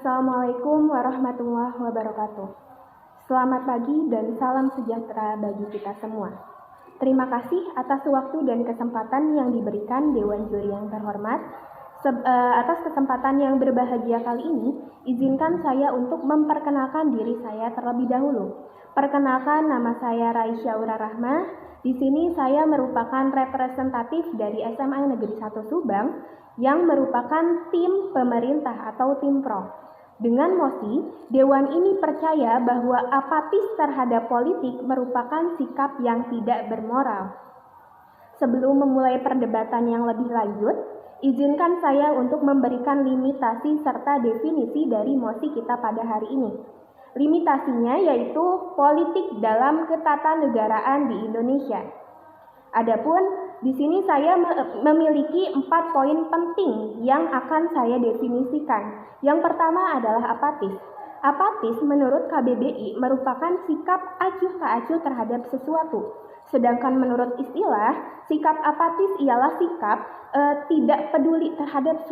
Assalamualaikum warahmatullahi wabarakatuh. Selamat pagi dan salam sejahtera bagi kita semua. Terima kasih atas waktu dan kesempatan yang diberikan Dewan Juri yang terhormat. Atas kesempatan yang berbahagia kali ini, izinkan saya untuk memperkenalkan diri saya terlebih dahulu. Perkenalkan, nama saya Raisya Ura Rahmah. Di sini saya merupakan representatif dari SMA Negeri 1 Subang yang merupakan tim pemerintah atau tim pro. Dengan mosi, Dewan ini percaya bahwa apatis terhadap politik merupakan sikap yang tidak bermoral. Sebelum memulai perdebatan yang lebih lanjut, izinkan saya untuk memberikan limitasi serta definisi dari mosi kita pada hari ini. Limitasinya yaitu politik dalam ketatanegaraan di Indonesia. Adapun di sini saya memiliki 4 poin penting yang akan saya definisikan. Yang pertama adalah apatis. Apatis menurut KBBI merupakan sikap acuh tak acuh terhadap sesuatu. Sedangkan menurut istilah, sikap apatis ialah sikap tidak peduli terhadap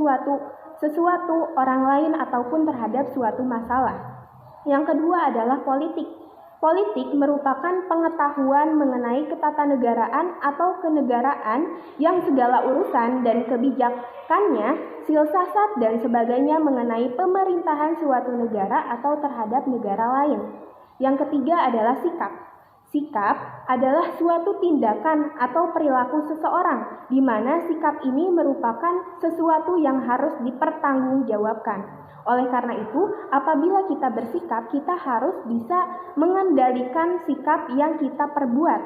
sesuatu orang lain ataupun terhadap suatu masalah. Yang kedua adalah politik. Politik merupakan pengetahuan mengenai ketatanegaraan atau kenegaraan yang segala urusan dan kebijakannya, siasat dan sebagainya mengenai pemerintahan suatu negara atau terhadap negara lain. Yang ketiga adalah sikap. Sikap adalah suatu tindakan atau perilaku seseorang, di mana sikap ini merupakan sesuatu yang harus dipertanggungjawabkan. Oleh karena itu, apabila kita bersikap, kita harus bisa mengendalikan sikap yang kita perbuat.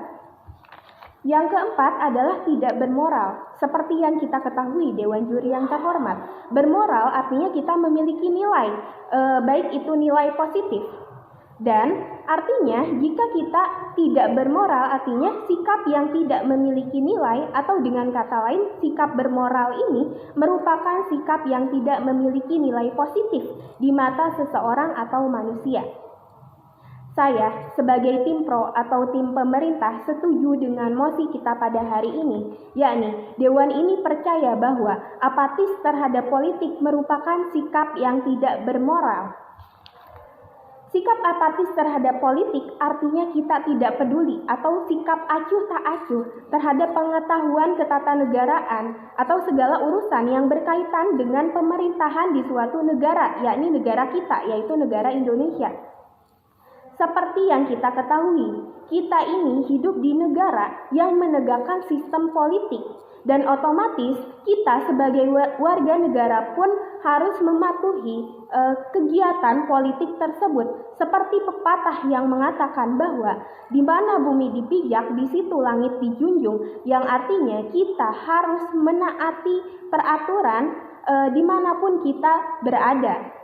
Yang keempat adalah tidak bermoral. Seperti yang kita ketahui, Dewan Juri yang terhormat, bermoral artinya kita memiliki nilai, baik itu nilai positif. Dan artinya jika kita tidak bermoral artinya sikap yang tidak memiliki nilai, atau dengan kata lain sikap bermoral ini merupakan sikap yang tidak memiliki nilai positif di mata seseorang atau manusia. Saya sebagai tim pro atau tim pemerintah setuju dengan mosi kita pada hari ini, yakni Dewan ini percaya bahwa apatis terhadap politik merupakan sikap yang tidak bermoral. Sikap apatis terhadap politik artinya kita tidak peduli atau sikap acuh tak acuh terhadap pengetahuan ketatanegaraan atau segala urusan yang berkaitan dengan pemerintahan di suatu negara, yakni negara kita, yaitu negara Indonesia. Seperti yang kita ketahui, kita ini hidup di negara yang menegakkan sistem politik, dan otomatis kita sebagai warga negara pun harus mematuhi kegiatan politik tersebut. Seperti pepatah yang mengatakan bahwa di mana bumi dipijak, di situ langit dijunjung, yang artinya kita harus menaati peraturan dimanapun kita berada.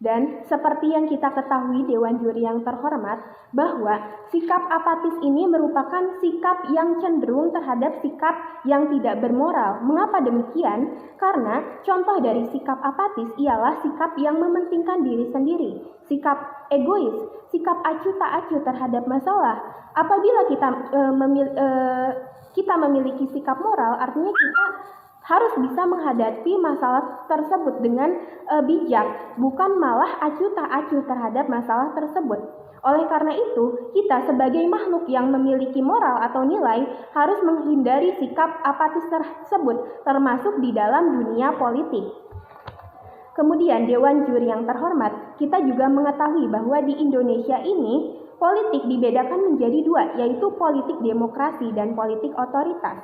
Dan seperti yang kita ketahui Dewan Juri yang terhormat, bahwa sikap apatis ini merupakan sikap yang cenderung terhadap sikap yang tidak bermoral. Mengapa demikian? Karena contoh dari sikap apatis ialah sikap yang mementingkan diri sendiri, sikap egois, sikap acuh tak acuh terhadap masalah. Apabila kita memiliki sikap moral, artinya kita harus bisa menghadapi masalah tersebut dengan bijak, bukan malah acuh tak acuh terhadap masalah tersebut. Oleh karena itu, kita sebagai makhluk yang memiliki moral atau nilai harus menghindari sikap apatis tersebut, termasuk di dalam dunia politik. Kemudian Dewan Juri yang terhormat, kita juga mengetahui bahwa di Indonesia ini politik dibedakan menjadi 2, yaitu politik demokrasi dan politik otoritas,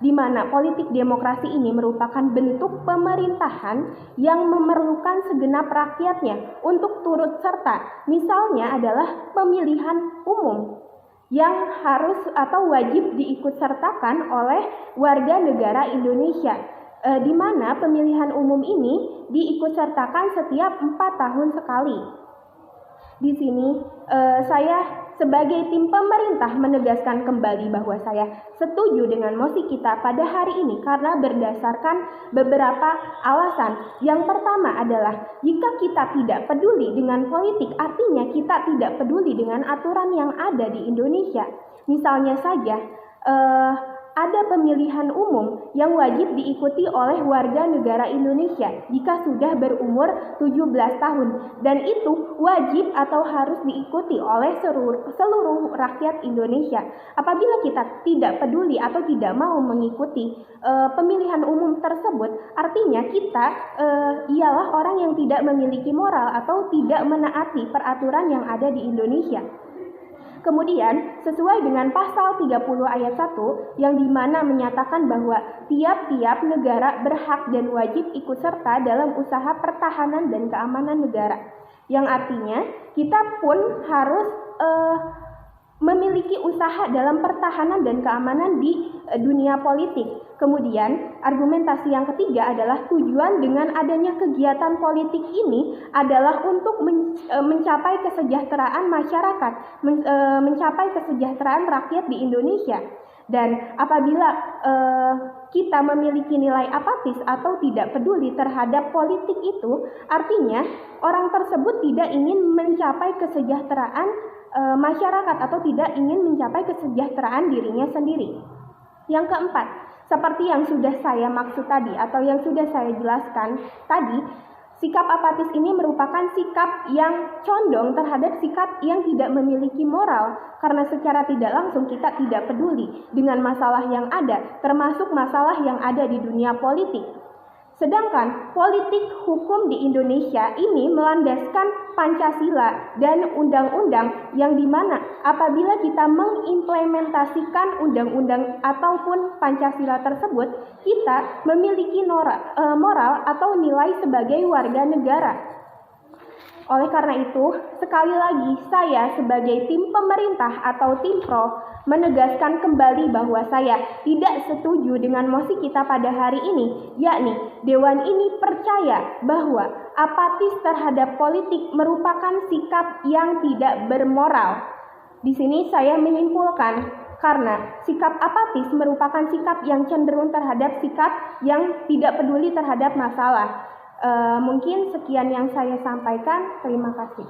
di mana politik demokrasi ini merupakan bentuk pemerintahan yang memerlukan segenap rakyatnya untuk turut serta. Misalnya adalah pemilihan umum yang harus atau wajib diikutsertakan oleh warga negara Indonesia, di mana pemilihan umum ini diikutsertakan setiap 4 tahun sekali. Di sini saya sebagai tim pemerintah menegaskan kembali bahwa saya setuju dengan mosi kita pada hari ini karena berdasarkan beberapa alasan. Yang pertama adalah jika kita tidak peduli dengan politik, artinya kita tidak peduli dengan aturan yang ada di Indonesia. Misalnya saja ada pemilihan umum yang wajib diikuti oleh warga negara Indonesia jika sudah berumur 17 tahun, dan itu wajib atau harus diikuti oleh seluruh rakyat Indonesia. Apabila kita tidak peduli atau tidak mau mengikuti pemilihan umum tersebut, artinya kita ialah orang yang tidak memiliki moral atau tidak menaati peraturan yang ada di Indonesia. Kemudian, sesuai dengan pasal 30 ayat 1 yang dimana menyatakan bahwa tiap-tiap negara berhak dan wajib ikut serta dalam usaha pertahanan dan keamanan negara. Yang artinya, kita pun harus memiliki usaha dalam pertahanan dan keamanan di dunia politik. Kemudian, argumentasi yang ketiga adalah tujuan dengan adanya kegiatan politik ini adalah untuk mencapai kesejahteraan masyarakat, mencapai kesejahteraan rakyat di Indonesia. Dan apabila kita memiliki nilai apatis atau tidak peduli terhadap politik itu, artinya orang tersebut tidak ingin mencapai kesejahteraan masyarakat atau tidak ingin mencapai kesejahteraan dirinya sendiri. Yang keempat, seperti yang sudah saya maksud tadi atau yang sudah saya jelaskan tadi, sikap apatis ini merupakan sikap yang condong terhadap sikap yang tidak memiliki moral, karena secara tidak langsung kita tidak peduli dengan masalah yang ada, termasuk masalah yang ada di dunia politik. Sedangkan politik hukum di Indonesia ini melandaskan Pancasila dan undang-undang, yang dimana apabila kita mengimplementasikan undang-undang ataupun Pancasila tersebut, kita memiliki moral atau nilai sebagai warga negara. Oleh karena itu, sekali lagi saya sebagai tim pemerintah atau tim pro menegaskan kembali bahwa saya tidak setuju dengan mosi kita pada hari ini, yakni Dewan ini percaya bahwa apatis terhadap politik merupakan sikap yang tidak bermoral. Di sini saya menyimpulkan karena sikap apatis merupakan sikap yang cenderung terhadap sikap yang tidak peduli terhadap masalah. Mungkin sekian yang saya sampaikan. Terima kasih.